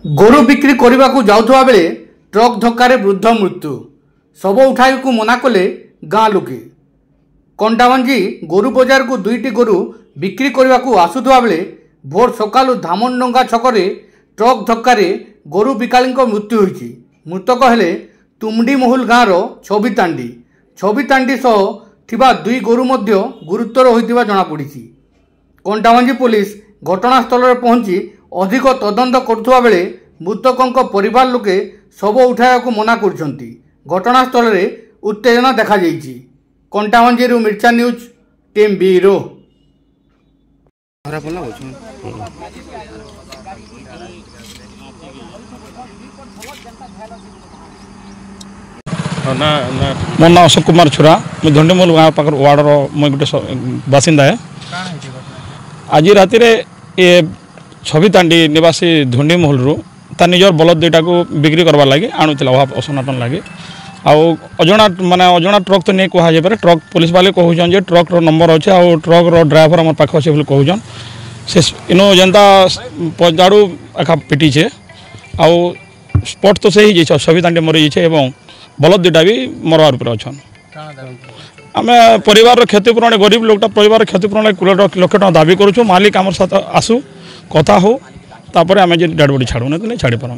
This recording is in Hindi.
गोरु बिक्री करने को जाउथुवा बेले ट्रक धक्कार वृद्ध मृत्यु शव उठाइक मना कले गाँ लोके। कंटाबांजी गोरु बजार को दुईटी गोरु बिक्री करने को आसुवा बेले भोर सकालू धामनडंगा छकरे ट्रक धक्कार गोरु बिकाली मृत्यु होईछि। मृतक हेले तुमडीमहुल गाँव छबितांडी सह थिबा दुई गोरु मध्य गुरुतर होइतिबा जणा पड़िछि। कंटाबांजी पुलिस घटनास्थल में पहुंची अधिक तदंत करुवा बेले मृतकों परिवार लोके शव उठाइବାକୁ मना करछंती। घटनास्थल में उत्तेजना देखा जाइछि। कंटाबांजी मिर्चा न्यूज टीम बीरो। मो ना अशोक कुमार छुरा मुझे धंडीमूल गाँव पाखर वार्डर मुझे गोटे बासिंदा है। आज राति ये छबितांडी निवासी धुंडीमहल रू तार निजर बलद दुईटा को बिक्री करवार लगे आणुला अभाव असनाटन लगे अजना ट्रक तो नहीं कहुपे। ट्रक पुलिस वाले कहून जे ट्रक रो नंबर अच्छे आ ट्रक रो ड्राइवर आम पाख अच्छे बोले कहून से इनो जेनता पजाड़ू एका पिटीचे आउ स्पट तो से ही छबितांडी मरी जाइए बलद दुईटा भी मरवार पर अच्छा। आम परिवार क्षतिपूरण गरीब लोकटा परिवार क्षतिपूरण लक्ष टका दाबी करूँ। मालिक आम साथ आसू कथा हो तापर आम डेड बॉडी छाड़ू नहीं छाड़ी पार।